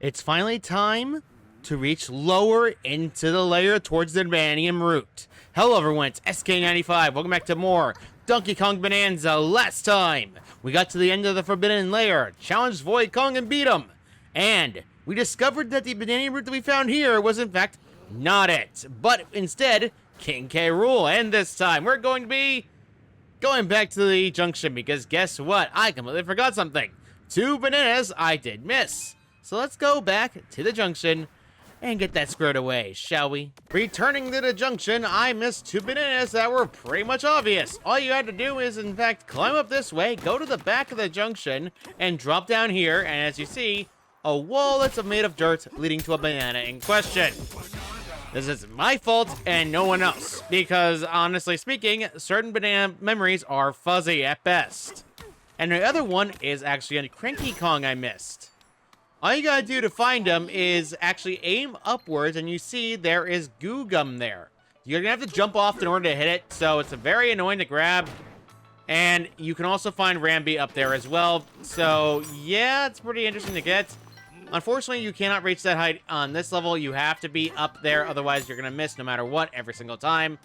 It's finally time to reach lower into the layer towards the Banandium Root. Hello everyone, it's SK95. Welcome back to more Donkey Kong Bonanza. Last time, we got to the end of the Forbidden Layer, challenged Void Kong and beat him. And we discovered that the Banandium Root that we found here was in fact not it, but instead King K. Rool. And this time, we're going to be going back to the junction because guess what? I completely forgot something. 2 bananas I did miss. So let's go back to the junction and get that squared away, shall we? Returning to the junction, I missed 2 bananas that were pretty much obvious. All you had to do is, in fact, climb up this way, go to the back of the junction, and drop down here, and as you see, a wall that's made of dirt leading to a banana in question. This is my fault and no one else, because honestly speaking, certain banana memories are fuzzy at best. And the other one is actually a Cranky Kong I missed. All you gotta do to find him is actually aim upwards, and you see there is goo gum there. You're gonna have to jump off in order to hit it, so it's very annoying to grab. And you can also find Rambi up there as well, so yeah, it's pretty interesting to get. Unfortunately, you cannot reach that height on this level. You have to be up there, otherwise you're gonna miss no matter what every single time.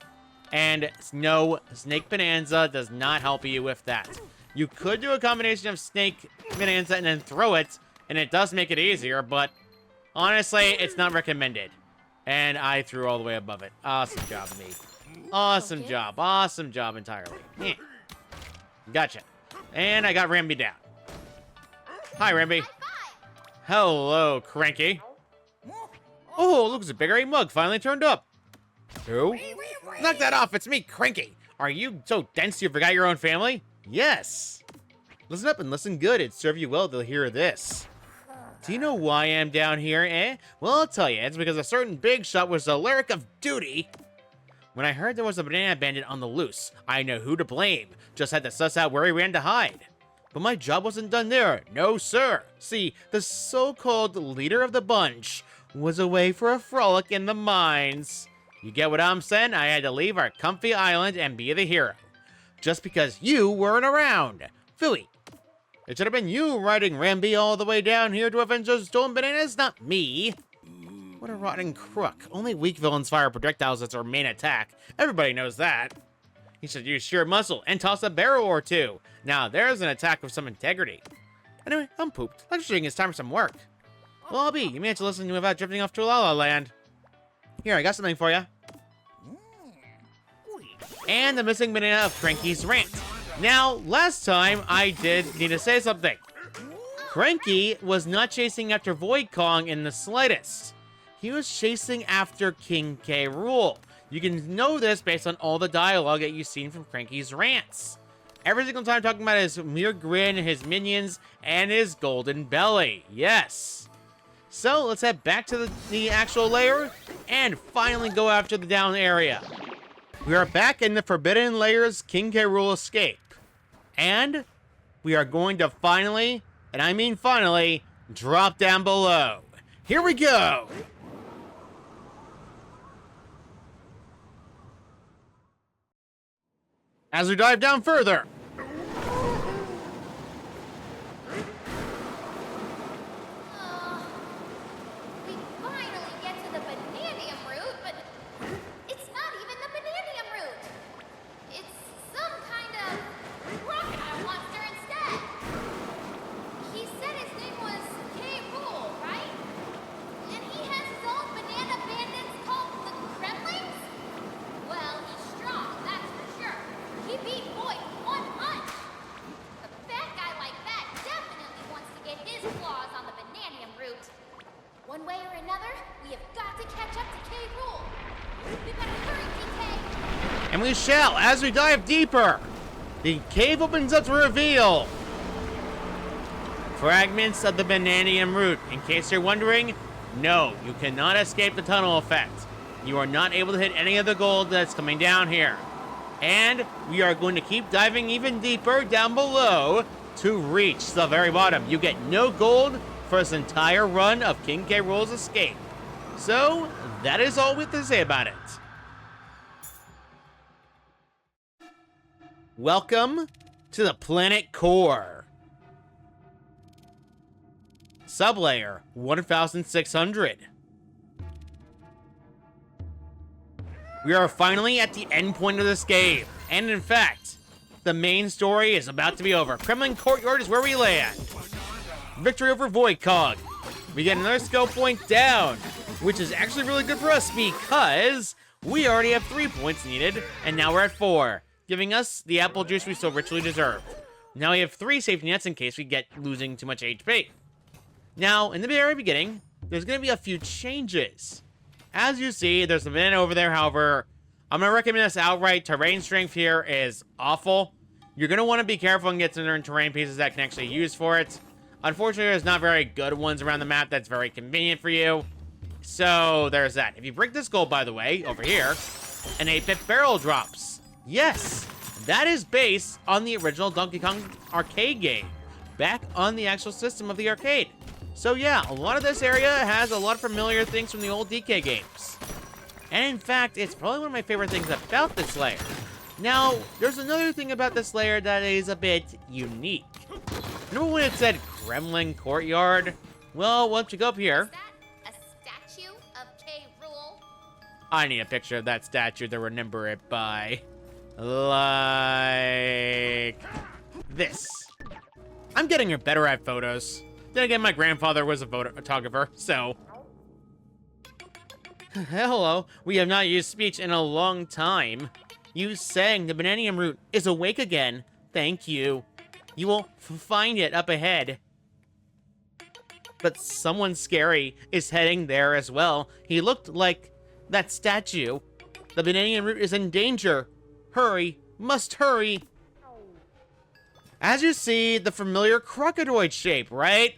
And no, Snake Bonanza does not help you with that. You could do a combination of Snake Bonanza and then throw it, and it does make it easier, but honestly, it's not recommended. And I threw all the way above it. Awesome job, me. Awesome job. Awesome job entirely. Yeah. Gotcha. And I got Rambi down. Hi, Rambi. Hello, Cranky. Oh, look, a Big Red mug finally turned up. Who? Knock that off, it's me, Cranky. Are you so dense you forgot your own family? Yes. Listen up and listen good, it'd serve you well to hear this. Do you know why I am down here, eh? Well, I'll tell you, it's because a certain big shot was the lyric of duty. When I heard there was a banana bandit on the loose, I know who to blame. Just had to suss out where he ran to hide. But my job wasn't done there. No, sir. See, the so-called leader of the bunch was away for a frolic in the mines. You get what I'm saying? I had to leave our comfy island and be the hero. Just because you weren't around. Phooey. It should have been you riding Rambi all the way down here to avenge those stolen bananas, not me. What a rotten crook. Only weak villains fire projectiles as their main attack. Everybody knows that. You should use sheer muscle and toss a barrel or two. Now there's an attack with some integrity. Anyway, I'm pooped. Lecturing is time for some work. Well, I'll be. You managed to listen to me without drifting off to La La Land. Here, I got something for you. And the missing banana of Cranky's rant. Now, last time I did need to say something. Cranky was not chasing after Void Kong in the slightest. He was chasing after King K. Rool. You can know this based on all the dialogue that you've seen from Cranky's rants. Every single time talking about his mere grin, his minions, and his golden belly. Yes. So, let's head back to the actual layer and finally go after the down area. We are back in the Forbidden Layer's King K. Rool escape. And we are going to finally, and I mean finally, drop down below. Here we go! As we dive down further. We finally get to the Banandium Root, but it's not even the Banandium Root. It's some kind of crocodile monster instead. He said his name was K. Rool, right? And he has his own banana bandits called the Kremlings? Well, he's strong, that's for sure. He beat Boy one punch. A bad guy like that definitely wants to get his claws on the Banandium Root. One way or another, we have got to catch up to K. Rool. We better hurry, DK. And we shall, as we dive deeper. The cave opens up to reveal fragments of the Banandium Root. In case you're wondering, no, you cannot escape the tunnel effect. You are not able to hit any of the gold that's coming down here. And we are going to keep diving even deeper down below to reach the very bottom. You get no gold for this entire run of King K. Rool's escape. So, that is all we have to say about it. Welcome to the planet core. Sublayer 1600. We are finally at the end point of this game, and in fact, the main story is about to be over. Kremling Courtyard is where we land. Victory over Voidcog. We get another skill point down, which is actually really good for us because we already have 3 points needed, and now we're at 4, giving us the apple juice we so richly deserve. Now we have 3 safety nets in case we get losing too much HP. Now, in the very beginning, there's going to be a few changes. As you see, there's a banana over there, however, I'm going to recommend this outright. Terrain strength here is awful. You're going to want to be careful and get some terrain pieces that can actually use for it. Unfortunately, there's not very good ones around the map that's very convenient for you. So, there's that. If you break this gold, by the way, over here, an 8-bit barrel drops. Yes, that is based on the original Donkey Kong arcade game, back on the actual system of the arcade. So yeah, a lot of this area has a lot of familiar things from the old DK games. And in fact, it's probably one of my favorite things about this layer. Now, there's another thing about this layer that is a bit unique. Remember when it said Kremling Courtyard? Well, once you go up here... Is that a statue of K. Rool? I need a picture of that statue to remember it by. Like... this. I'm getting better at photos. Then again, my grandfather was a photographer, so... Hello, we have not used speech in a long time. You sang the Banandium Root is awake again. Thank you. You will find it up ahead. But someone scary is heading there as well. He looked like that statue. The Banandium Root is in danger. Hurry, must hurry. As you see, the familiar crocodile shape, right?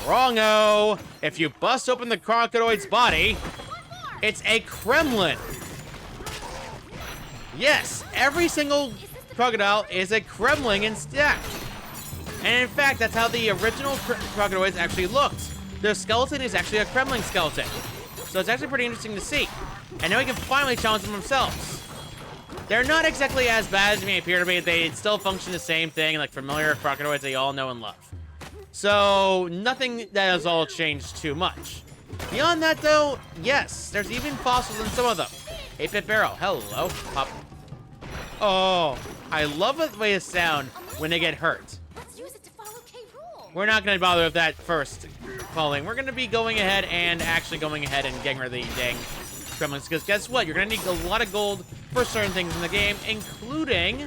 Wrong-o! If you bust open the crocodile's body, it's a Kremlin. Yes, every single crocodile is a Kremling in stack. And in fact, that's how the original crocodiles actually looked. Their skeleton is actually a Kremling skeleton. So it's actually pretty interesting to see. And now we can finally challenge them themselves. They're not exactly as bad as they may appear to be. They still function the same thing, like familiar crocodiles they all know and love. So, nothing that has all changed too much. Beyond that, though, yes, there's even fossils in some of them. 8-bit barrel, hello. Pop. Oh, I love the way it sounds when they get hurt. Let's use it to follow K. Rool. We're not going to bother with that first calling. We're going to be going ahead and actually going ahead and getting rid of the dang Kremlings, because guess what? You're going to need a lot of gold for certain things in the game, including,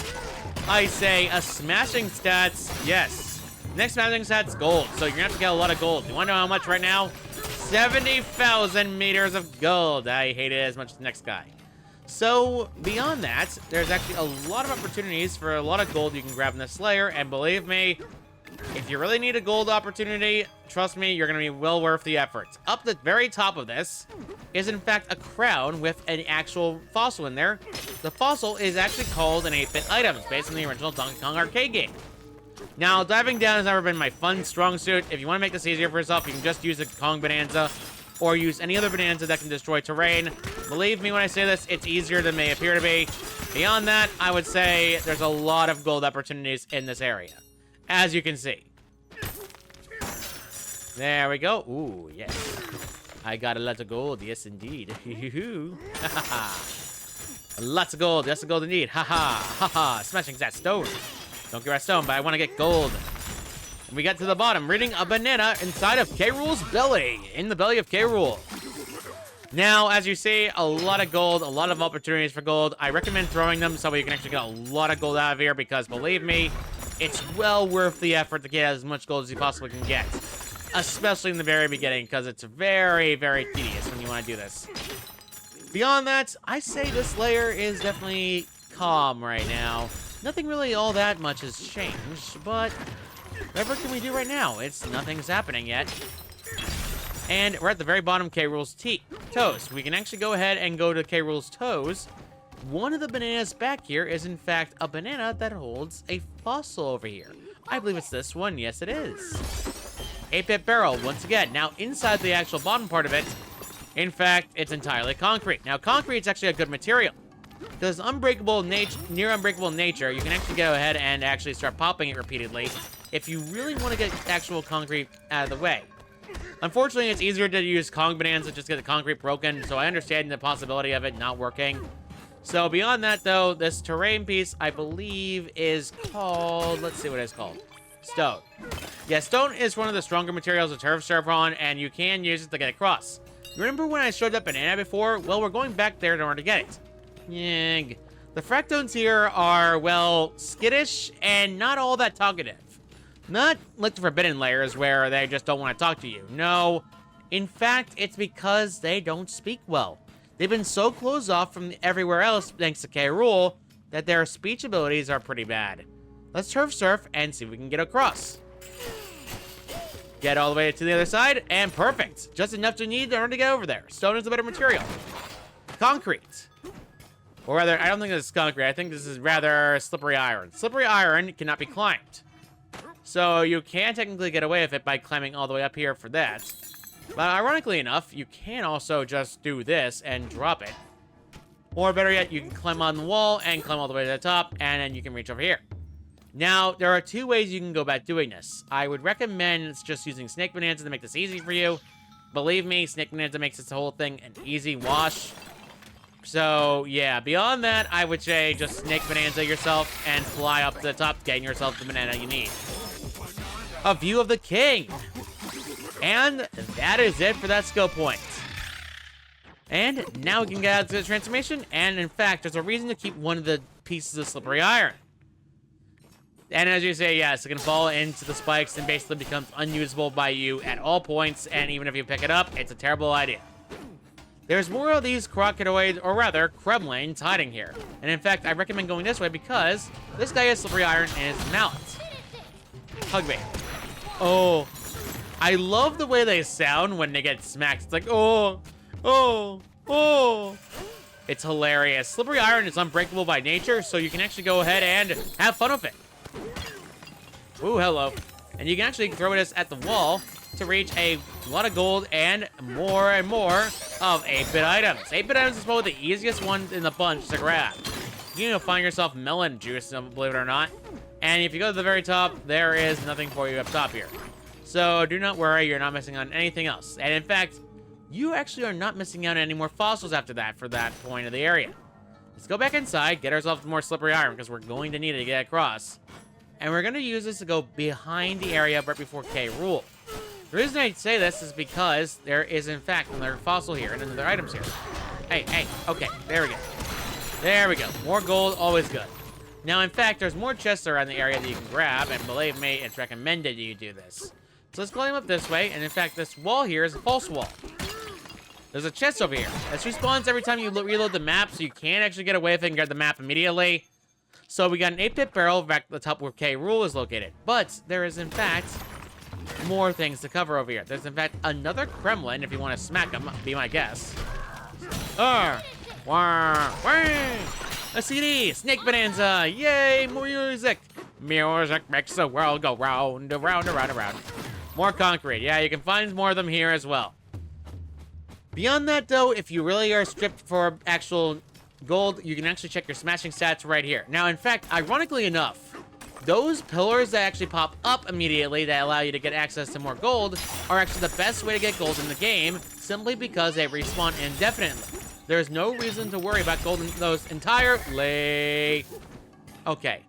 I say, a smashing stats. Yes. Next smashing stats, gold. So you're going to have to get a lot of gold. You want to know how much right now? 70,000 meters of gold. I hate it as much as the next guy. So, beyond that, there's actually a lot of opportunities for a lot of gold you can grab in this layer, and believe me, if you really need a gold opportunity, trust me, you're going to be well worth the effort. Up the very top of this is, in fact, a crown with an actual fossil in there. The fossil is actually called an 8-bit item. It's based on the original Donkey Kong arcade game. Now, diving down has never been my fun strong suit. If you want to make this easier for yourself, you can just use a Kong Bananza or use any other Bananza that can destroy terrain. Believe me when I say this, it's easier than it may appear to be. Beyond that, I would say there's a lot of gold opportunities in this area, as you can see. There we go. Ooh, yes. I got a lot of gold. Yes, indeed. Lots of gold. Lots of gold indeed. Ha-ha. Ha-ha. Smashing that stone. Don't get that stone, but I want to get gold. And we got to the bottom, reading a banana inside of K. Rool's belly. In the belly of K. Rool. Now, as you see, a lot of gold, a lot of opportunities for gold. I recommend throwing them so you can actually get a lot of gold out of here, because believe me, it's well worth the effort to get as much gold as you possibly can get. Especially in the very beginning, because it's very, very tedious when you want to do this. Beyond that, I say this layer is definitely calm right now. Nothing really all that much has changed, but whatever can we do right now? Nothing's happening yet. And we're at the very bottom of K. Rool's toes. We can actually go ahead and go to K. Rool's toes. One of the bananas back here is, in fact, a banana that holds a fossil over here. I believe it's this one. Yes, it is. 8-bit barrel, once again. Now, inside the actual bottom part of it, in fact, it's entirely concrete. Now, concrete is actually a good material. Because near unbreakable nature, you can actually go ahead and actually start popping it repeatedly if you really want to get actual concrete out of the way. Unfortunately, it's easier to use Kong Bonanza just get the concrete broken, so I understand the possibility of it not working. So beyond that, though, this terrain piece, I believe, is called... Let's see what it's called. Stone. Yeah, stone is one of the stronger materials to turf surf on, and you can use it to get across. You remember when I showed that banana before? Well, we're going back there in order to get it. Yig. The fractones here are, well, skittish and not all that talkative. Not like the forbidden layers where they just don't want to talk to you. No, in fact, it's because they don't speak well. They've been so closed off from everywhere else thanks to K. Rool that their speech abilities are pretty bad. Let's turf surf and see if we can get across. Get all the way to the other side, and perfect. Just enough to need in order to get over there. Stone is a better material. Concrete. Or rather, I don't think this is concrete. I think this is rather slippery iron. Slippery iron cannot be climbed. So you can technically get away with it by climbing all the way up here for that. But ironically enough, you can also just do this and drop it. Or better yet, you can climb on the wall and climb all the way to the top, and then you can reach over here. Now, there are two ways you can go about doing this. I would recommend just using Snake Bonanza to make this easy for you. Believe me, Snake Bonanza makes this whole thing an easy wash. So, yeah, beyond that, I would say just Snake Bonanza yourself and fly up to the top, getting yourself the banana you need. A view of the king. And that is it for that skill point. And now we can get out to the transformation, and in fact, there's a reason to keep one of the pieces of slippery iron. And as you say, yes, it can fall into the spikes and basically becomes unusable by you at all points, and even if you pick it up, it's a terrible idea. There's more of these crocodiloids, or rather, Kremlings, hiding here. And in fact, I recommend going this way because this guy has slippery iron in his mallet. Hug me. Oh, I love the way they sound when they get smacked. It's like, oh, oh, oh. It's hilarious. Slippery iron is unbreakable by nature, so you can actually go ahead and have fun with it. Ooh, hello. And you can actually throw this at the wall to reach a lot of gold and more of 8-bit items. 8-bit items is probably the easiest one in the bunch to grab. You find yourself melon juice, believe it or not. And if you go to the very top, there is nothing for you up top here. So do not worry, you're not missing on anything else. And in fact, you actually are not missing out on any more fossils after that for that point of the area. Let's go back inside, get ourselves more slippery iron because we're going to need it to get across. And we're going to use this to go behind the area right before K. Rool. The reason I say this is because there is, in fact, another fossil here and another items here. Hey, okay, there we go. There we go. More gold, always good. Now, in fact, there's more chests around the area that you can grab, and believe me, it's recommended you do this. So let's climb up this way, and in fact, this wall here is a false wall. There's a chest over here. This respawns every time you reload the map, so you can't actually get away with it and grab the map immediately. So we got an 8-bit barrel back at the top where K. Rool is located. But there is, in fact, more things to cover over here. There's, in fact, another Kremling, if you want to smack him, be my guess. A CD! Snake Bonanza! Yay! More music! Music makes the world go round, around, around, around. More concrete. Yeah, you can find more of them here as well. Beyond that, though, if you really are stripped for actual gold, you can actually check your smashing stats right here. Now, in fact, ironically enough, those pillars that actually pop up immediately that allow you to get access to more gold are actually the best way to get gold in the game, simply because they respawn indefinitely. There's no reason to worry about gold in those entirely. Okay.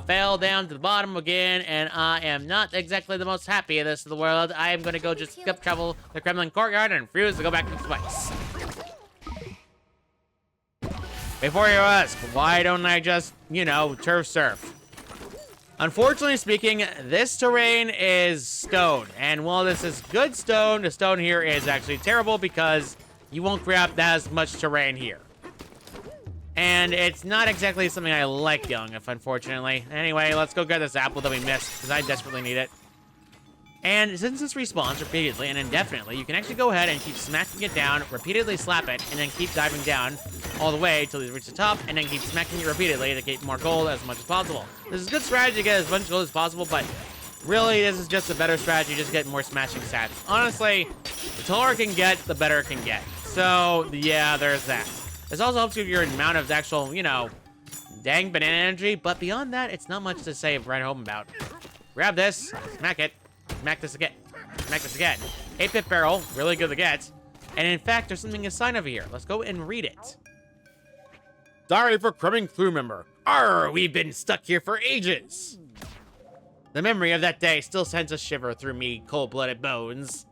Fell down to the bottom again, and I am not exactly the most happy of this in the world. I am going to go just skip travel the Kremling courtyard and refuse to go back to the spikes. Before you ask, why don't I just, turf surf? Unfortunately speaking, this terrain is stone. And while this is good stone, the stone here is actually terrible because you won't grab that as much terrain here. And it's not exactly something I like, unfortunately. Anyway, let's go get this apple that we missed, because I desperately need it. And since this respawns repeatedly and indefinitely, you can actually go ahead and keep smacking it down, repeatedly slap it, and then keep diving down all the way until you reach the top, and then keep smacking it repeatedly to get more gold as much as possible. This is a good strategy to get as much gold as possible, but really, this is just a better strategy, just get more smashing stats. Honestly, the taller it can get, the better it can get. So, yeah, there's that. This also helps you with your amount of actual, dang banana energy, but beyond that, it's not much to say right home about. Grab this, smack it, smack this again. Smack this again. 8-bit barrel, really good to get. And in fact, there's something a sign over here. Let's go and read it. Sorry for Kremling crew member. Arr, we've been stuck here for ages. The memory of that day still sends a shiver through me cold-blooded bones.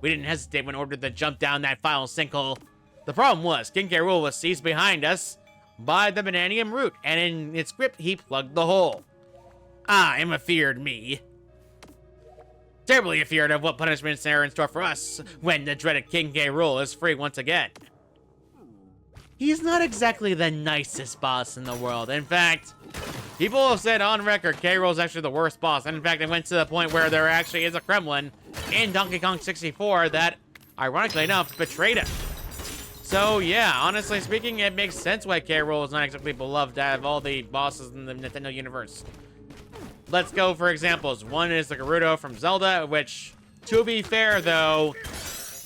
We didn't hesitate when ordered to jump down that final sinkhole. The problem was, King K. Rool was seized behind us by the Banandium Root, and in its grip, he plugged the hole. I am afeared me. Terribly afeared of what punishments are in store for us when the dreaded King K. Rool is free once again. He's not exactly the nicest boss in the world. In fact, people have said on record K. Rool is actually the worst boss. And in fact, it went to the point where there actually is a Kremling in Donkey Kong 64 that, ironically enough, betrayed him. So yeah, honestly speaking, it makes sense why K. Rool is not exactly beloved out of all the bosses in the Nintendo universe. Let's go for examples. One is the Gerudo from Zelda, which, to be fair though,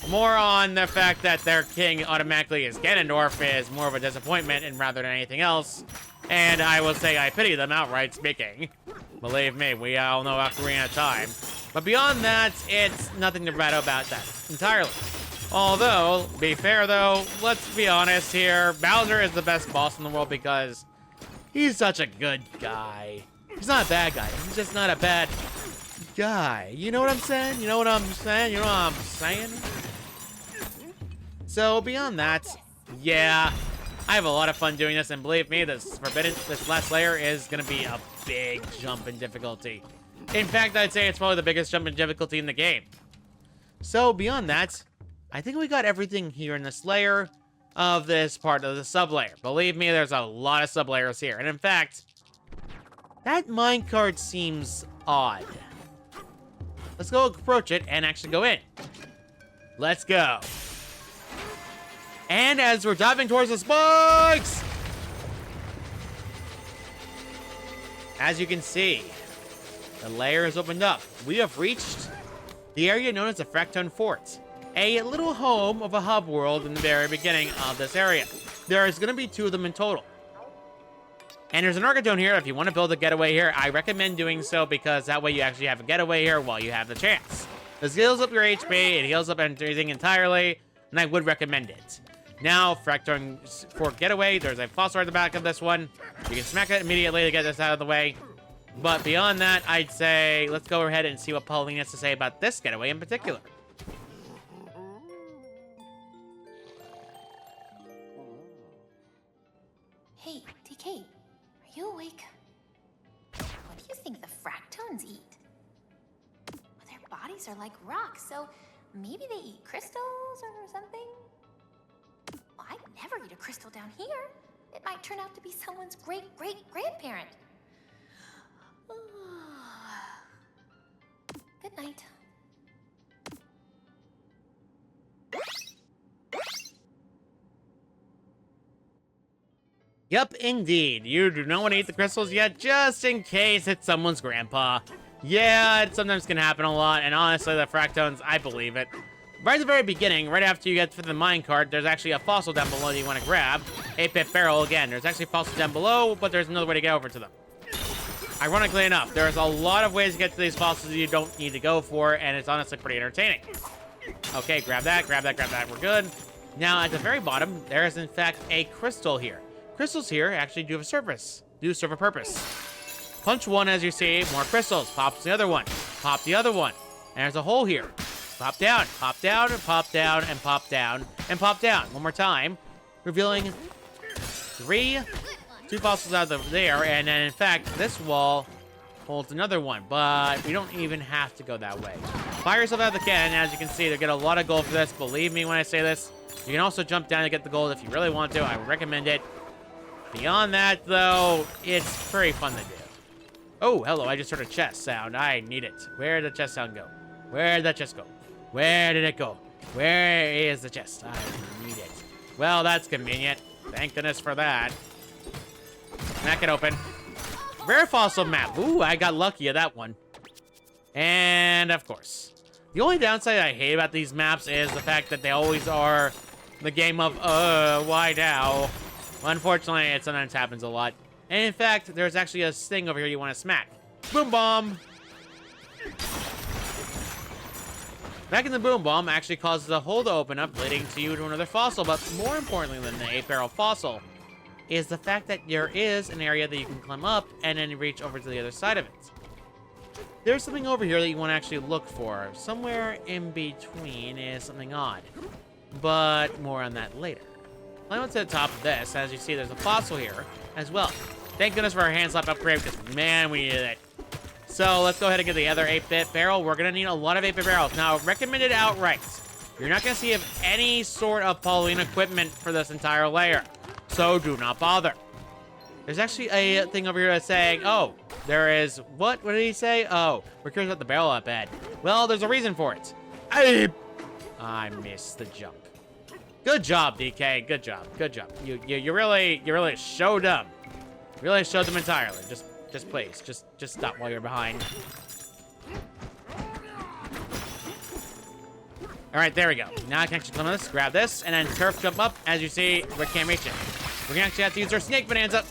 more on the fact that their king automatically is Ganondorf is more of a disappointment and rather than anything else. And I will say I pity them outright speaking. Believe me, we all know Ocarina of Time. But beyond that, it's nothing to bad about that entirely. Although, be fair though, let's be honest here, Bowser is the best boss in the world because he's such a good guy. He's not a bad guy, he's just not a bad guy. You know what I'm saying? You know what I'm saying? You know what I'm saying? So beyond that, yeah, I have a lot of fun doing this, and believe me, this last layer is gonna be a big jump in difficulty. In fact, I'd say it's probably the biggest jump in difficulty in the game. So beyond that, I think we got everything here in this layer of this part of the sub-layer. Believe me, there's a lot of sub-layers here, and in fact, that minecart seems odd. Let's go approach it and actually go in. Let's go. And as we're diving towards the spikes, as you can see, the layer is opened up. We have reached the area known as the Fractone Fort, a little home of a hub world in the very beginning of this area. There's going to be 2 of them in total. And there's an Archidome here. If you want to build a getaway here, I recommend doing so because that way you actually have a getaway here while you have the chance. This heals up your HP, it heals up everything entirely, and I would recommend it. Now, Fractone Fort Getaway, there's a fossil at the back of this one. You can smack it immediately to get this out of the way. But beyond that, I'd say let's go ahead and see what Pauline has to say about this getaway in particular. Hey, DK, are you awake? What do you think the Fractones eat? Well, their bodies are like rocks, so maybe they eat crystals or something? Well, I'd never eat a crystal down here. It might turn out to be someone's great-great-grandparent. Good night. Yep, indeed. You do not want to eat the crystals yet, just in case it's someone's grandpa. Yeah, it sometimes can happen a lot, and honestly, the Fractones, I believe it. Right at the very beginning, right after you get to the minecart, there's actually a fossil down below that you want to grab. 8-bit barrel again. There's actually a fossil down below, but there's another way to get over to them. Ironically enough, there's a lot of ways to get to these fossils you don't need to go for, and it's honestly pretty entertaining. Okay, grab that, grab that, grab that. We're good. Now, at the very bottom, there is in fact a crystal here. Crystals here actually do serve a purpose. Punch one as you see, more crystals. Pop the other one. Pop the other one. And there's a hole here. Pop down, and pop down, and pop down, and pop down. One more time. Revealing 2 fossils out of there, and then in fact, this wall holds another one, but we don't even have to go that way. Fire yourself out of the cannon. As you can see, they get a lot of gold for this. Believe me when I say this. You can also jump down to get the gold if you really want to. I would recommend it. Beyond that, though, it's very fun to do. Oh, hello, I just heard a chest sound. I need it. Where did the chest sound go? Where did the chest go? Where did it go? Where is the chest? I need it. Well, that's convenient. Thank goodness for that. Smack it open. Rare fossil map. Ooh, I got lucky at that one. And, of course, the only downside I hate about these maps is the fact that they always are the game of, why now? Unfortunately, it sometimes happens a lot. And in fact, there's actually a thing over here you want to smack. Boom bomb! Back in the boom bomb actually causes a hole to open up, leading to you to another fossil. But more importantly than the 8-barrel fossil is the fact that there is an area that you can climb up and then reach over to the other side of it. There's something over here that you want to actually look for. Somewhere in between is something odd, but more on that later. Climb up to the top of this. As you see, there's a fossil here as well. Thank goodness for our hand slap upgrade, because man, we needed it. So let's go ahead and get the other 8-bit barrel. We're gonna need a lot of 8-bit barrels. Now, recommended outright. You're not gonna see any sort of Pauline equipment for this entire layer, so do not bother. There's actually a thing over here that's saying, oh, there is, what did he say? Oh, we're curious about the barrel up ahead. Well, there's a reason for it. I missed the jump. Good job, DK. Good job. Good job. You really showed them. Really showed them entirely. Just please, just stop while you're behind. All right, there we go. Now I can actually climb this, grab this, and then turf jump up. As you see, we can't reach it. We're gonna actually have to use our snake bonanza.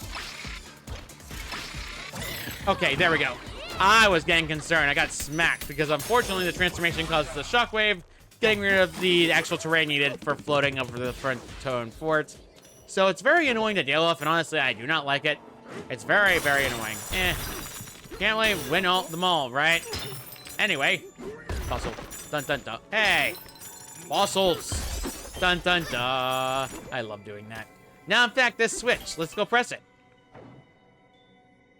Okay, there we go. I was getting concerned. I got smacked because unfortunately the transformation causes the shockwave, getting rid of the actual terrain needed for floating over the front tone fort. So it's very annoying to deal with, and honestly, I do not like it. It's very, very annoying. Can't really win them all, right? Anyway, fossil. Dun dun dun. Hey, fossils. Dun dun dun. I love doing that. Now, in fact, this switch. Let's go press it.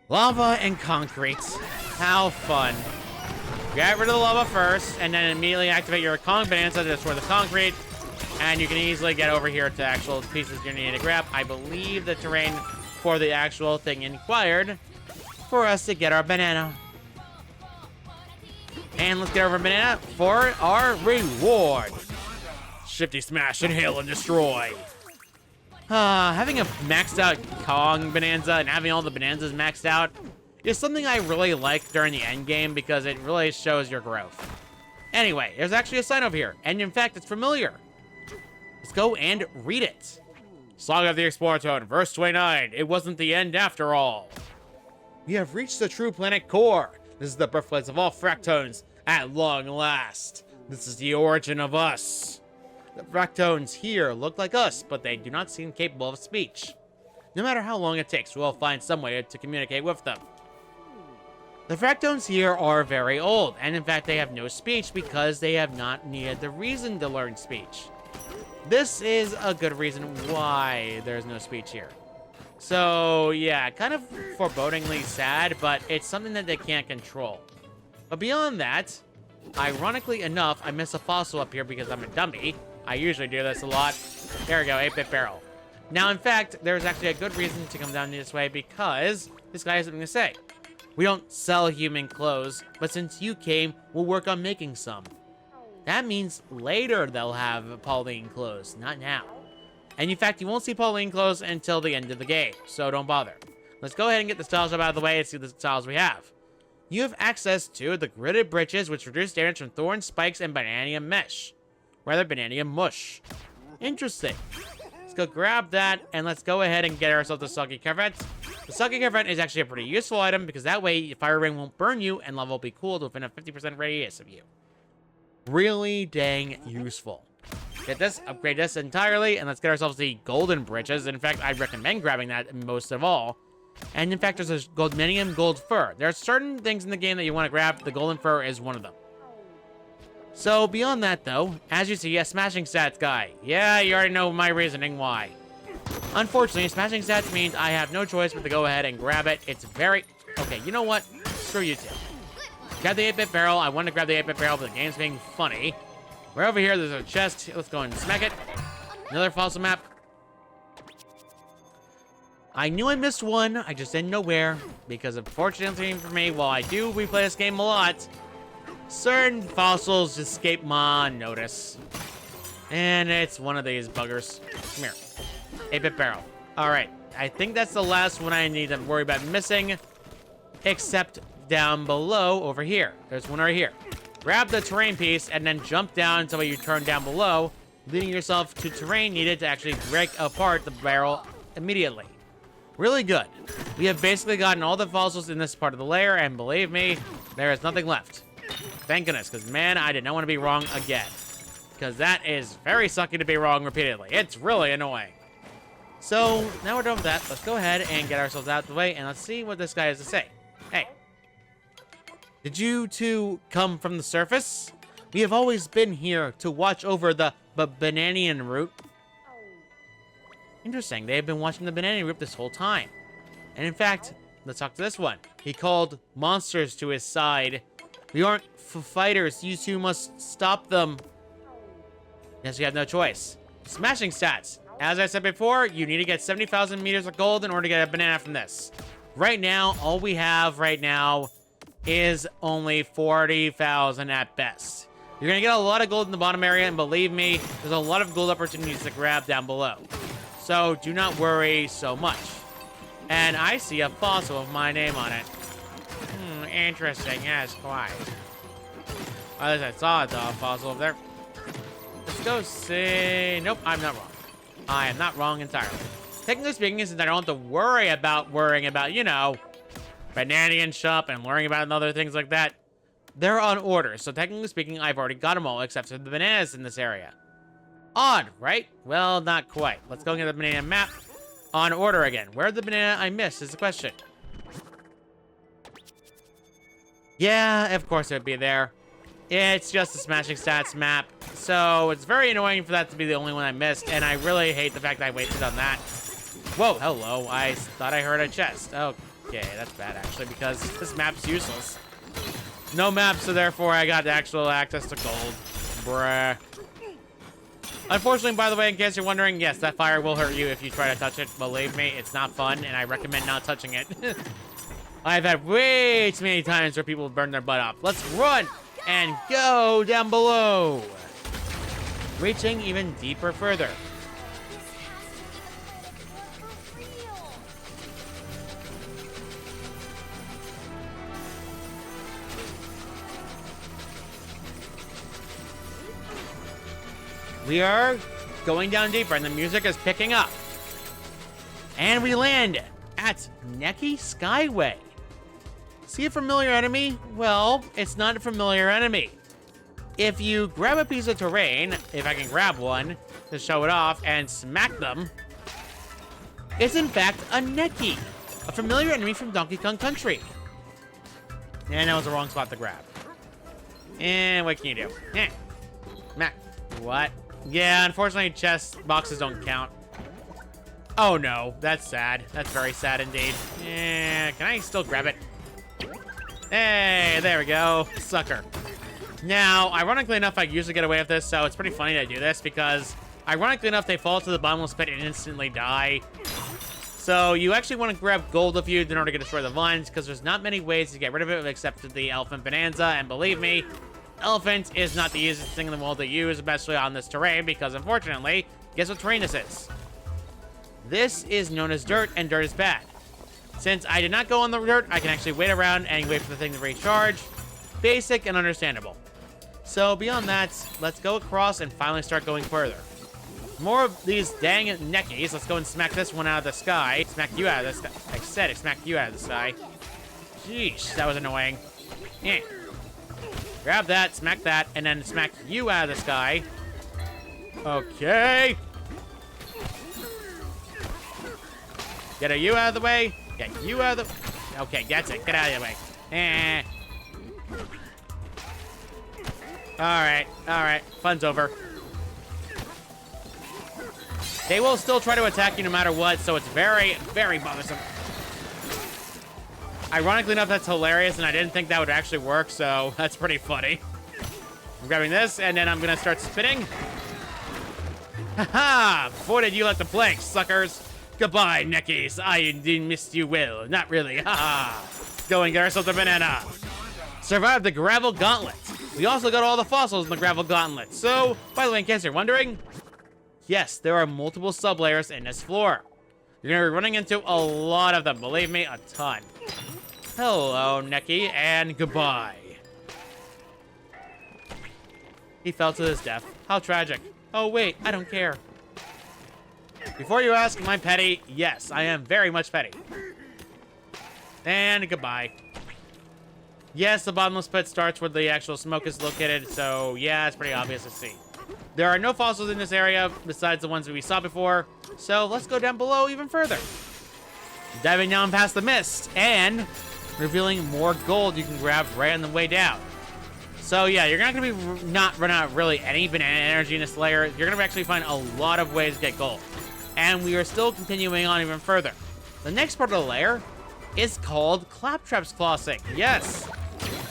Lava and concrete. How fun. Get rid of the lava first, and then immediately activate your Kong Bananza to destroy the concrete. And you can easily get over here to actual pieces you need to grab. I believe the terrain for the actual thing inquired for us to get our banana. And let's get over banana for our reward. Shifty smash, inhale, and destroy. Having a maxed out Kong Bananza and having all the Bananzas maxed out is something I really like during the end game because it really shows your growth. Anyway, there's actually a sign over here, and in fact, it's familiar. Let's go and read it. Saga of the Exploraton, verse 29. It wasn't the end after all. We have reached the true planet core. This is the birthplace of all fractones at long last. This is the origin of us. The fractones here look like us, but they do not seem capable of speech. No matter how long it takes, we'll find some way to communicate with them. The fractones here are very old, and in fact they have no speech because they have not needed the reason to learn speech. This is a good reason why there's no speech here. So yeah, kind of forebodingly sad, but it's something that they can't control. But beyond that, ironically enough, I miss a fossil up here because I'm a dummy. I usually do this a lot. There we go, 8-bit barrel. Now, in fact, there's actually a good reason to come down this way because this guy has something to say. We don't sell human clothes, but since you came, we'll work on making some. That means later they'll have Pauline clothes, not now. And in fact, you won't see Pauline clothes until the end of the game, so don't bother. Let's go ahead and get the styles up out of the way and see the styles we have. You have access to the gridded breeches, which reduce damage from thorns, spikes, and bananium mesh. Rather, bananium mush. Interesting. Let's go grab that, and let's go ahead and get ourselves the Soggy Carvet. The Soggy Carvet is actually a pretty useful item, because that way, Fire Ring won't burn you, and lava will be cooled within a 50% radius of you. Really dang useful. Get this, upgrade this entirely, and let's get ourselves the golden breeches. In fact, I recommend grabbing that most of all. And in fact, there's a Goldmanium Gold Fur. There are certain things in the game that you want to grab. The Golden Fur is one of them. So beyond that, though, as you see, a Smashing Stats guy. Yeah, you already know my reasoning why. Unfortunately, Smashing Stats means I have no choice but to go ahead and grab it. It's very... Okay, you know what? Screw you two. Grab the 8-bit barrel. I wanted to grab the 8-bit barrel, but the game's being funny. We're over here. There's a chest. Let's go and smack it. Another fossil map. I knew I missed one. I just didn't know where. Because unfortunately for me, while I do replay this game a lot, certain fossils escape my notice. And it's one of these buggers. Come here. 8-bit barrel. Alright. I think that's the last one I need to worry about missing. Except down below over here. There's one right here. Grab the terrain piece and then jump down until you turn down below, leading yourself to terrain needed to actually break apart the barrel immediately. Really good. We have basically gotten all the fossils in this part of the layer, and believe me, there is nothing left. Thank goodness, because, man, I did not want to be wrong again. Because that is very sucky to be wrong repeatedly. It's really annoying. So, now we're done with that. Let's go ahead and get ourselves out of the way, and let's see what this guy has to say. Hey. Did you two come from the surface? We have always been here to watch over the Banandium Root. Interesting. They have been watching the Banandium Root this whole time. And in fact, let's talk to this one. He called monsters to his side. We aren't fighters. You two must stop them. Yes, you have no choice. Smashing stats. As I said before, you need to get 70,000 meters of gold in order to get a banana from this. Right now, all we have right now is only 40,000 at best. You're going to get a lot of gold in the bottom area, and believe me, there's a lot of gold opportunities to grab down below. So do not worry so much. And I see a fossil with my name on it. Interesting. Yes, quite. At least I saw a fossil over there. Let's go see... Nope, I'm not wrong. I am not wrong entirely. Technically speaking, since I don't have to worrying about, you know, Banandium shop and worrying about other things like that, they're on order. So technically speaking, I've already got them all except for the bananas in this area. Odd, right? Well, not quite. Let's go get the banana map. On order again. Where's the banana I missed is the question. Yeah, of course it would be there. It's just a smashing stats map. So it's very annoying for that to be the only one I missed. And I really hate the fact that I wasted on that. Whoa, hello. I thought I heard a chest. Okay, that's bad actually because this map's useless. No map, so therefore I got actual access to gold. Bruh. Unfortunately, by the way, in case you're wondering, yes, that fire will hurt you if you try to touch it. Believe me, it's not fun, and I recommend not touching it. I've had way too many times where people burn their butt off. Let's run and go down below. Reaching even deeper further. We are going down deeper, and the music is picking up. And we land at Neki Skyway. See a familiar enemy? Well, it's not a familiar enemy. If you grab a piece of terrain, if I can grab one to show it off and smack them, it's in fact a Neki, a familiar enemy from Donkey Kong Country. And that was the wrong spot to grab. And what can you do? Smack. What? Yeah, unfortunately, chest boxes don't count. Oh no, that's sad. That's very sad indeed. Yeah, can I still grab it? Hey, there we go. Sucker. Now, ironically enough, I usually get away with this, so it's pretty funny to do this because, ironically enough, they fall to the bottomless pit and instantly die. So you actually want to grab gold with you in order to destroy the vines because there's not many ways to get rid of it except the elephant Bananza, and believe me, elephant is not the easiest thing in the world to use, especially on this terrain, because unfortunately, guess what terrain this is? This is known as dirt, and dirt is bad. Since I did not go on the dirt, I can actually wait around and wait for the thing to recharge. Basic and understandable. So beyond that, let's go across and finally start going further. More of these dang neckies. Let's go and smack this one out of the sky. Smack you out of the sky. I said it, smack you out of the sky. Jeez, that was annoying. Yeah. Grab that, smack that, and then smack you out of the sky. Okay. Get a you out of the way. Get you out of the... Okay, that's it. Get out of the way. Alright. Fun's over. They will still try to attack you no matter what, so it's very, very bothersome. Ironically enough, that's hilarious, and I didn't think that would actually work, so that's pretty funny. I'm grabbing this, and then I'm gonna start spinning. Haha! Boy, did you like the plank, suckers! Goodbye, neckies. I missed you well. Not really. Haha! Go and get ourselves a banana. Survived the gravel gauntlet. We also got all the fossils in the gravel gauntlet. So, by the way, in case you're wondering, yes, there are multiple sublayers in this floor. You're gonna be running into a lot of them. Believe me, a ton. Hello, Neki, and goodbye. He fell to his death. How tragic. Oh, wait, I don't care. Before you ask, am I petty? Yes, I am very much petty. And goodbye. Yes, the bottomless pit starts where the actual smoke is located, so yeah, it's pretty obvious to see. There are no fossils in this area besides the ones that we saw before, so let's go down below even further. Diving down past the mist and revealing more gold you can grab right on the way down. So yeah, you're not going to be not run out of really any banana energy in this layer. You're going to actually find a lot of ways to get gold. And we are still continuing on even further. The next part of the layer is called Claptrap's Crossing. Yes,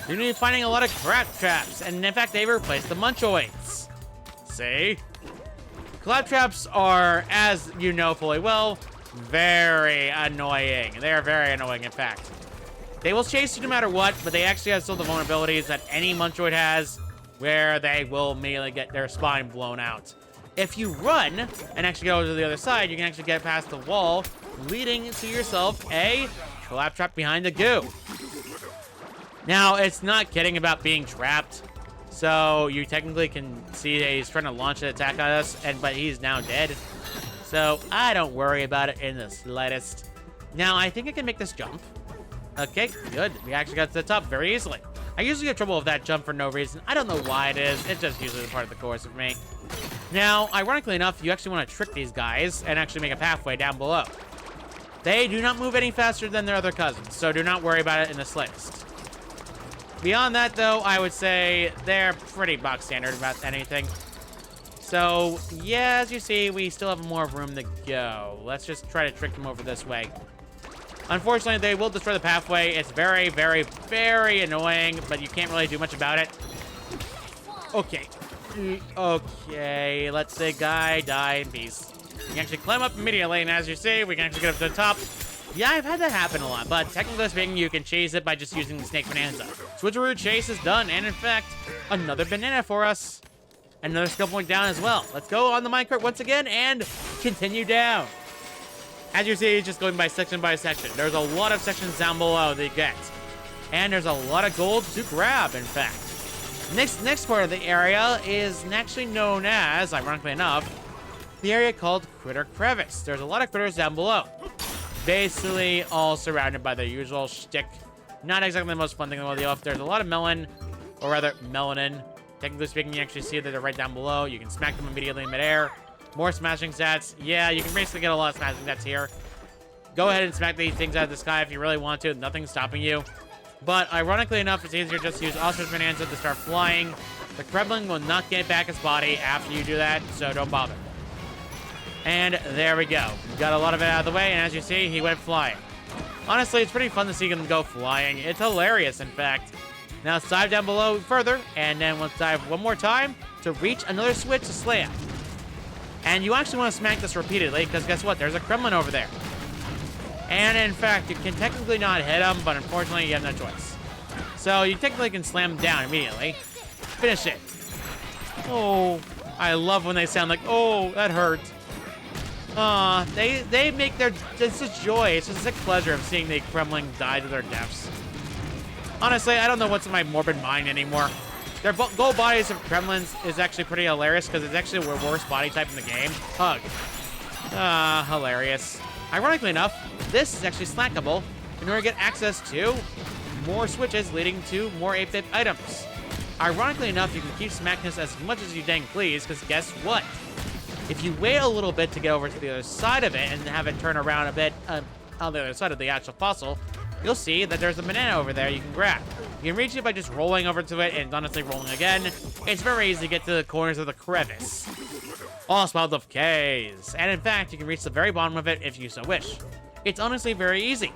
you're going to be finding a lot of Claptraps, and in fact, they replaced the Munchoids. See? Claptraps are, as you know fully well, very annoying. They are very annoying, in fact. They will chase you no matter what, but they actually have some of the vulnerabilities that any Munchoid has, where they will immediately get their spine blown out. If you run and actually go to the other side, you can actually get past the wall, leading to yourself a Claptrap behind the goo. Now, it's not kidding about being trapped, so you technically can see that he's trying to launch an attack at us, but he's now dead. So I don't worry about it in the slightest. Now, I think I can make this jump. Okay, good. We actually got to the top very easily. I usually have trouble with that jump for no reason. I don't know why it is. It's just usually part of the course for me. Now, ironically enough, you actually want to trick these guys and actually make a pathway down below. They do not move any faster than their other cousins, so do not worry about it in the slightest. Beyond that, though, I would say they're pretty box standard about anything. So, yeah, as you see, we still have more room to go. Let's just try to trick them over this way. Unfortunately, they will destroy the pathway. It's very, very, very annoying, but you can't really do much about it. Okay. Okay, let the guy die in peace. You can actually climb up immediately, and as you see, we can actually get up to the top. Yeah, I've had that happen a lot, but technically speaking, you can chase it by just using the Snake Bananza. Switcheroo chase is done, and in fact, another banana for us. Another skill point down as well. Let's go on the minecart once again and continue down. As you see, just going by section. There's a lot of sections down below that you get. And there's a lot of gold to grab, in fact. Next part of the area is actually known as, ironically enough, the area called Critter Crevice. There's a lot of critters down below. Basically all surrounded by the usual shtick. Not exactly the most fun thing in the world. There's a lot of melon, or rather melanin. Technically speaking, you actually see that they're right down below. You can smack them immediately in midair. More smashing stats. Yeah, you can basically get a lot of smashing stats here. Go ahead and smack these things out of the sky if you really want to. Nothing's stopping you. But ironically enough, it's easier just to use Ostrich Bananza to start flying. The Kremling will not get back his body after you do that, so don't bother. And there we go. We got a lot of it out of the way, and as you see, he went flying. Honestly, it's pretty fun to see him go flying. It's hilarious, in fact. Now let's dive down below further, and then let's dive one more time to reach another switch to slam. And you actually want to smack this repeatedly, because guess what? There's a Kremlin over there. And in fact, you can technically not hit him, but unfortunately, you have no choice. So you technically can slam him down immediately. Finish it. Oh, I love when they sound like, oh, that hurt. They make their, it's a joy. It's just a sick pleasure of seeing the Kremling die to their deaths. Honestly, I don't know what's in my morbid mind anymore. Their gold bodies of Kremlins is actually pretty hilarious because it's actually the worst body type in the game. Hug. Hilarious. Ironically enough, this is actually slackable in order to get access to more switches leading to more 8-bit items. Ironically enough, you can keep smacking this as much as you dang please, because guess what? If you wait a little bit to get over to the other side of it and have it turn around a bit on the other side of the actual fossil, you'll see that there's a banana over there you can grab. You can reach it by just rolling over to it and honestly rolling again. It's very easy to get to the corners of the crevice. All spelled of K's. And in fact, you can reach the very bottom of it if you so wish. It's honestly very easy.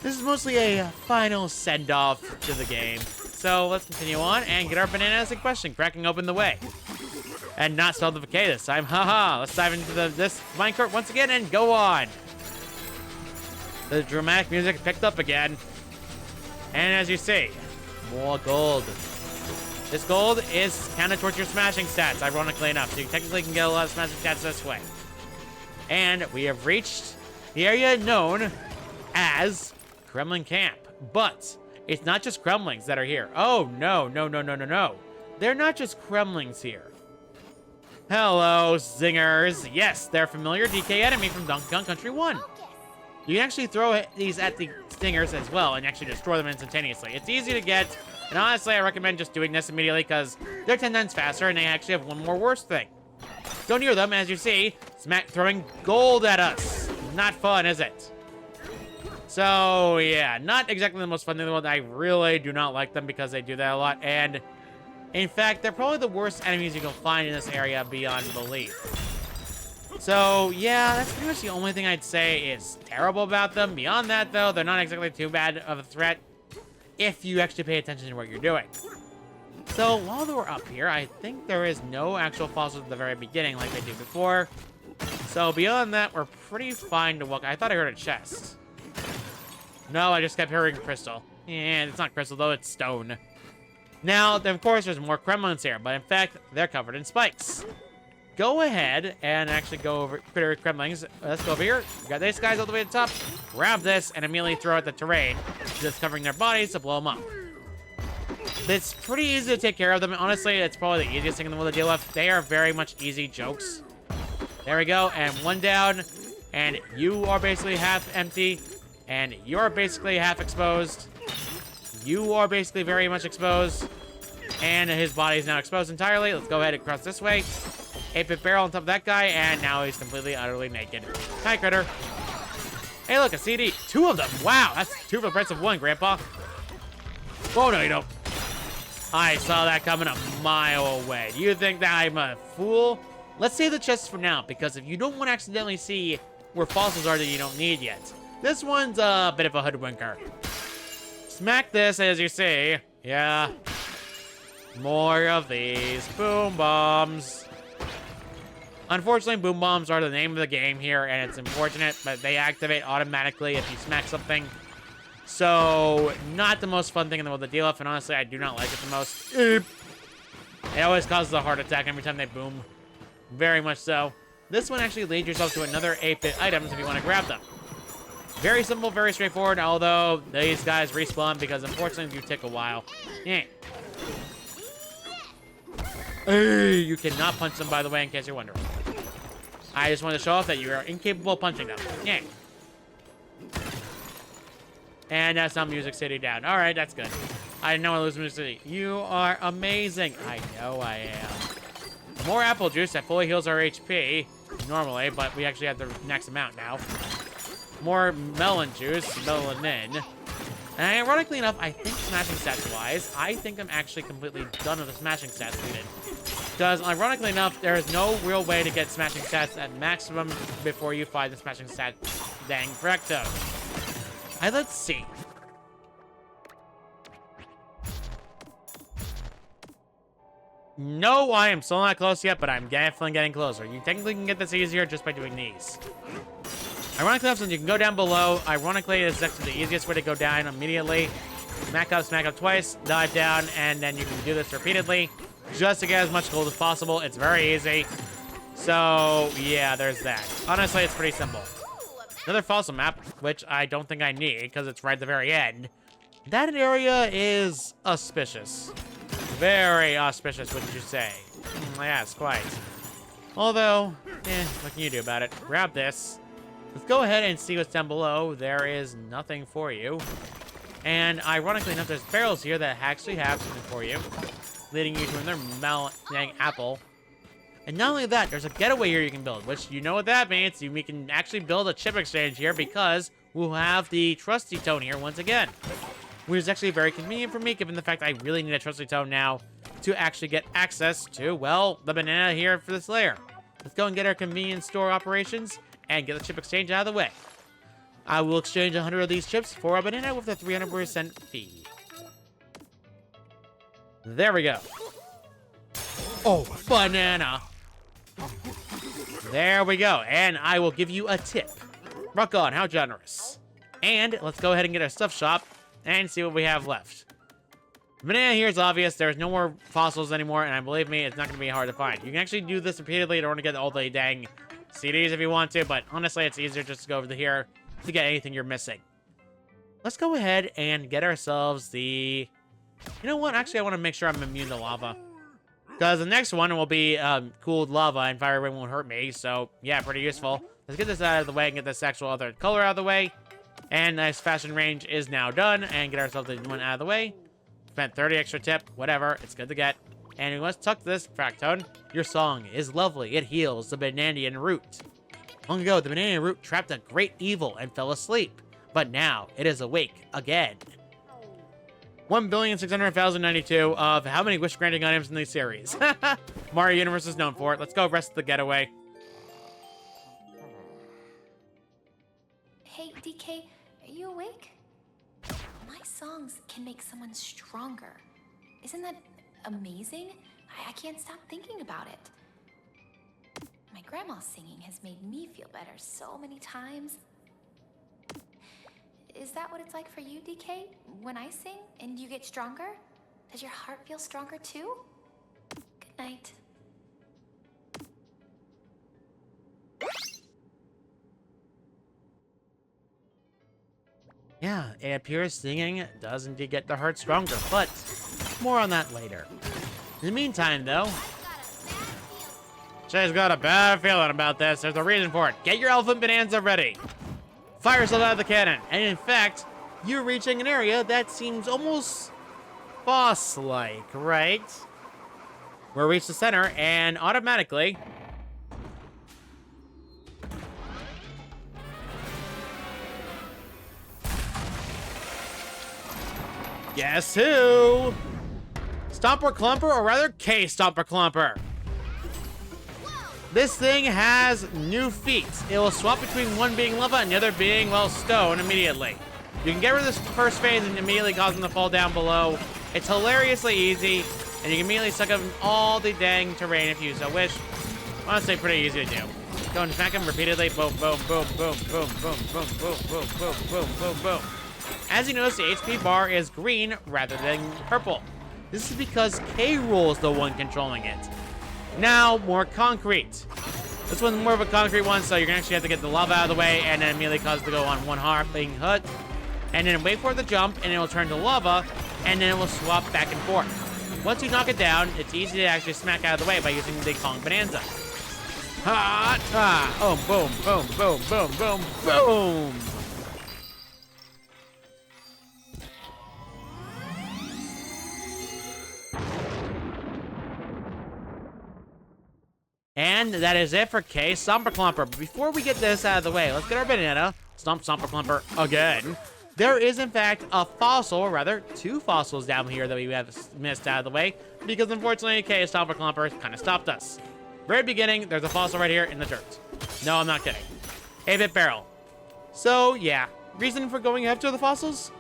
This is mostly a final send-off to the game. So let's continue on and get our bananas in question, cracking open the way. And not spelled with a K this time. Haha. Let's dive into this minecart once again and go on. The dramatic music picked up again. And as you see, more gold. This gold is counted towards your smashing stats, ironically enough. So you technically can get a lot of smashing stats this way. And we have reached the area known as Kremling Camp. But it's not just Kremlings that are here. Oh, no. They're not just Kremlings here. Hello, zingers. Yes, they're a familiar DK enemy from Donkey Kong Country 1. You can actually throw these at the stingers as well and actually destroy them instantaneously. It's easy to get, and honestly, I recommend just doing this immediately because they're 10 times faster and they actually have one more worse thing. Go near them, as you see, Smack throwing gold at us. Not fun, is it? So, yeah, not exactly the most fun thing in the world. I really do not like them because they do that a lot. And, in fact, they're probably the worst enemies you can find in this area beyond belief. So, yeah, that's pretty much the only thing I'd say is terrible about them. Beyond that, though, they're not exactly too bad of a threat if you actually pay attention to what you're doing. So, while we're up here, I think there is no actual fossils at the very beginning like I did before. So, beyond that, we're pretty fine to walk. I thought I heard a chest. No, I just kept hearing crystal. And it's not crystal, though. It's stone. Now, of course, there's more Kremlings here, but in fact, they're covered in spikes. Go ahead and actually go over critter Kremlings. Let's go over here. We got these guys all the way to the top. Grab this and immediately throw at the terrain. Just covering their bodies to blow them up. It's pretty easy to take care of them. Honestly, it's probably the easiest thing in the world to deal with. They are very much easy jokes. There we go. And one down. And you are basically half empty. And you're basically half exposed. You are basically very much exposed. And his body is now exposed entirely. Let's go ahead and cross this way. 8-bit barrel on top of that guy. And now he's completely, utterly naked. Hi, critter. Hey, look, a CD. 2 of them. Wow, that's 2 for the price of 1, Grandpa. Whoa, no, you don't. I saw that coming a mile away. Do you think that I'm a fool? Let's save the chests for now, because if you don't want to accidentally see where fossils are that you don't need yet, this one's a bit of a hoodwinker. Smack this, as you see. Yeah. More of these boom bombs. Unfortunately, boom bombs are the name of the game here, and it's unfortunate, but they activate automatically if you smack something. So, not the most fun thing in the world to deal with, and honestly, I do not like it the most. It always causes a heart attack every time they boom. Very much so. This one actually leads yourself to another 8-bit items if you want to grab them. Very simple, very straightforward, although these guys respawn because unfortunately do take a while. Yeah. Hey, you cannot punch them, by the way, in case you're wondering. I just want to show off that you are incapable of punching them. Yeah. And that's not Music City down. All right, that's good. I didn't know I lose Music City. You are amazing. I know I am. More apple juice that fully heals our HP normally, but we actually have the next amount now. More melon juice, melanin. And ironically enough, I think smashing stats-wise, I think I'm actually completely done with the smashing stats needed. Because, ironically enough, there is no real way to get smashing stats at maximum before you find the smashing stat dang Frecto. Let's see. No, I am still not close yet, but I'm definitely getting closer. You technically can get this easier just by doing these. Ironically enough, since you can go down below, ironically, it's actually the easiest way to go down immediately. Smack up twice, dive down, and then you can do this repeatedly just to get as much gold as possible. It's very easy. So, yeah, there's that. Honestly, it's pretty simple. Another fossil map, which I don't think I need because it's right at the very end. That area is auspicious. Very auspicious, wouldn't you say? Yes, quite. Although, what can you do about it? Grab this. Let's go ahead and see what's down below. There is nothing for you. And ironically enough, there's barrels here that actually have something for you, leading you to another dang apple. And not only that, there's a getaway here you can build, which you know what that means. We can actually build a chip exchange here because we'll have the trusty tone here once again. Which is actually very convenient for me, given the fact I really need a trusty tone now to actually get access to, well, the banana here for this layer. Let's go and get our convenience store operations and get the chip exchange out of the way. I will exchange 100 of these chips for a banana with a 300% fee. There we go. Oh, banana. There we go. And I will give you a tip. Rock on, how generous. And let's go ahead and get our stuff shop and see what we have left. Banana here is obvious. There's no more fossils anymore, and believe me, it's not going to be hard to find. You can actually do this repeatedly in order to get all the dang CDs if you want to, but honestly, it's easier just to go over here to get anything you're missing. Let's go ahead and get ourselves the... You know what? Actually, I want to make sure I'm immune to lava. Because the next one will be cooled lava and fire wind won't hurt me. So, yeah, pretty useful. Let's get this out of the way and get this actual other color out of the way. And nice fashion range is now done. And get ourselves the one out of the way. Spent 30 extra tip. Whatever. It's good to get. And let's tuck this Fractone. Your song is lovely. It heals the Banandium Root. Long ago, the Banandium Root trapped a great evil and fell asleep. But now, it is awake again. 1,600,092 of how many wish-granting items in the series. Mario Universe is known for it. Let's go rest the getaway. Hey, DK, are you awake? My songs can make someone stronger. Isn't that amazing? I can't stop thinking about it. My grandma's singing has made me feel better so many times. Is that what it's like for you, DK? When I sing and you get stronger? Does your heart feel stronger too? Good night. Yeah, it appears singing does indeed get the heart stronger, but more on that later. In the meantime, though, Shay's got a bad feeling about this. There's a reason for it. Get your elephant bonanza ready. Fire yourself out of the cannon. And in fact, you're reaching an area that seems almost boss-like, right? We'll reach the center, and automatically... Guess who? Stomper Clumper, or rather K Stomper Clumper. This thing has new feet. It will swap between one being lava and the other being, well, stone immediately. You can get rid of this first phase and immediately cause them to fall down below. It's hilariously easy, and you can immediately suck up all the dang terrain if you so wish. Honestly, pretty easy to do. Go and smack them repeatedly. Boom, boom, boom, boom, boom, boom, boom, boom, boom, boom, boom, boom, boom. As you notice, the HP bar is green rather than purple. This is because K. Rool is the one controlling it. Now, more concrete. This one's more of a concrete one, so you're gonna actually have to get the lava out of the way and then immediately cause it to go on one hopping hut. And then wait for the jump, and it will turn to lava, and then it will swap back and forth. Once you knock it down, it's easy to actually smack out of the way by using the Kong Bananza. Ha! Ha! Oh, boom, boom, boom, boom, boom, boom! And that is it for K Stomper Clumper. But before we get this out of the way, let's get our banana. Stomp Stomper Clumper again. There is, in fact, a fossil, or rather, two fossils down here that we have missed out of the way, because unfortunately, K Stomper Clumper kind of stopped us. Very beginning, there's a fossil right here in the dirt. No, I'm not kidding. 8-bit barrel. So, yeah. Reason for going after the fossils?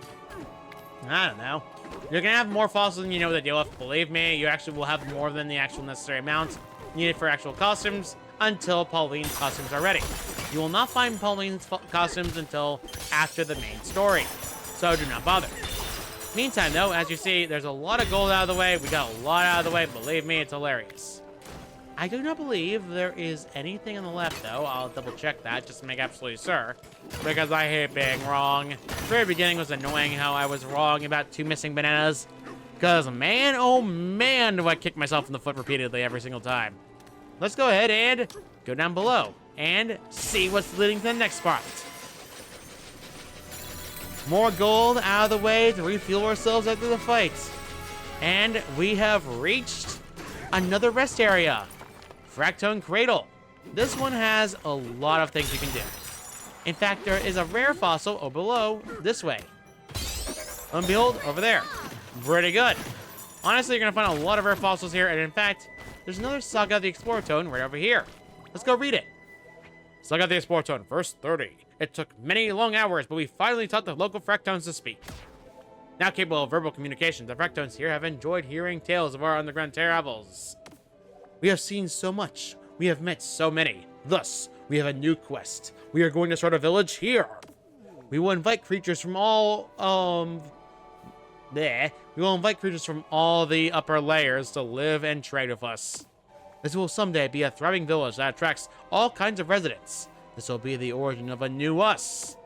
I don't know. You're gonna have more fossils than you know what to deal with. Believe me, you actually will have more than the actual necessary amount needed for actual costumes until Pauline's costumes are ready. You will not find Pauline's costumes until after the main story, so do not bother. Meantime, though, as you see, there's a lot of gold out of the way. We got a lot out of the way. Believe me, it's hilarious. I do not believe there is anything on the left, though. I'll double check that just to make absolutely sure, because I hate being wrong. The very beginning was annoying how I was wrong about 2 missing bananas, because man, oh man, do I kick myself in the foot repeatedly every single time. Let's go ahead and go down below and see what's leading to the next spot. More gold out of the way to refuel ourselves after the fight. And we have reached another rest area. Fractone Cradle. This one has a lot of things you can do. In fact, there is a rare fossil over below this way. And behold, over there. Pretty good. Honestly, you're going to find a lot of rare fossils here, and in fact, there's another Saga of the Exploratone right over here. Let's go read it. Saga of the Exploratone, verse 30. It took many long hours, but we finally taught the local Fractones to speak. Now capable of verbal communication, the Fractones here have enjoyed hearing tales of our underground travels. We have seen so much. We have met so many. Thus, we have a new quest. We are going to start a village here. We will invite creatures from all, We will invite creatures from all the upper layers to live and trade with us. This will someday be a thriving village that attracts all kinds of residents. This will be the origin of a new us.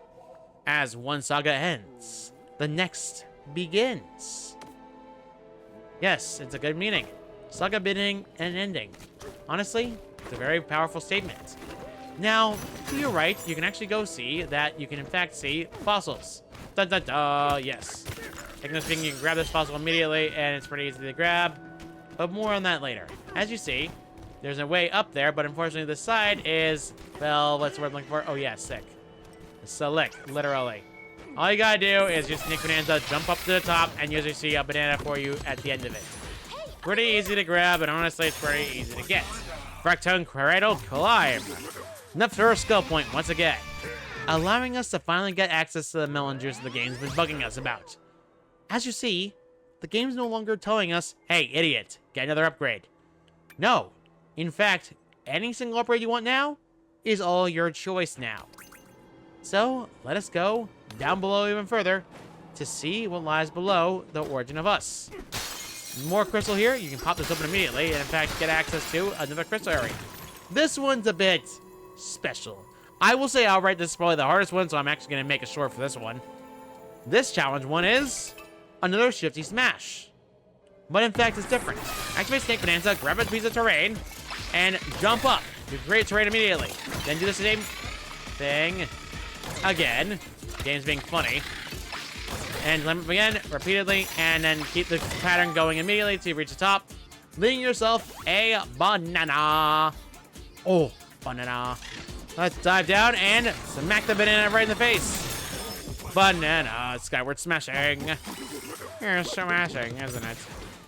As one saga ends, the next begins. Yes, it's a good meaning. saga beginning and ending. Honestly, it's a very powerful statement. Now, to your right, you can actually go see that you can in fact see fossils. Dun dun dun, yes. Technically speaking, you can grab this fossil immediately, and it's pretty easy to grab. But more on that later. As you see, there's a way up there, but unfortunately the side is, well, what's the word I'm looking for? Oh yeah, sick. Slick, literally. All you gotta do is just sneak Bananza, jump up to the top, and usually see a banana for you at the end of it. Pretty easy to grab, and honestly, it's pretty easy to get. Fractone Cradle Climb. Enough for a skill point once again, allowing us to finally get access to the melon juice the game's been bugging us about. As you see, the game's no longer telling us, hey, idiot, get another upgrade. No. In fact, any single upgrade you want now is all your choice now. So, let us go down below even further to see what lies below the origin of us. More crystal here. You can pop this open immediately and, in fact, get access to another crystal area. This one's a bit special. I will say outright this is probably the hardest one, so I'm actually going to make a short for this one. This challenge one is another shifty smash. But in fact, it's different. Activate Snake Bananza, grab a piece of terrain, and jump up to create terrain immediately. Then do the same thing again. Game's being funny. And jump up again, repeatedly, and then keep the pattern going immediately till you reach the top, leaving yourself a banana. Oh, banana. Let's dive down and smack the banana right in the face. Banana, skyward smashing. You're smashing, isn't it?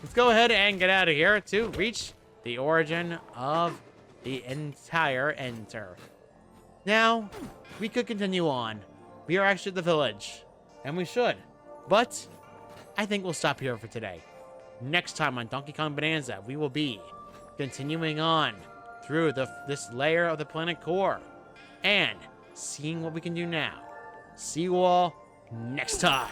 Let's go ahead and get out of here to reach the origin of the entire enter. Now, we could continue on. We are actually at the village, and we should. But I think we'll stop here for today. Next time on Donkey Kong Bonanza, we will be continuing on through this layer of the planet core and seeing what we can do now. See you all next time.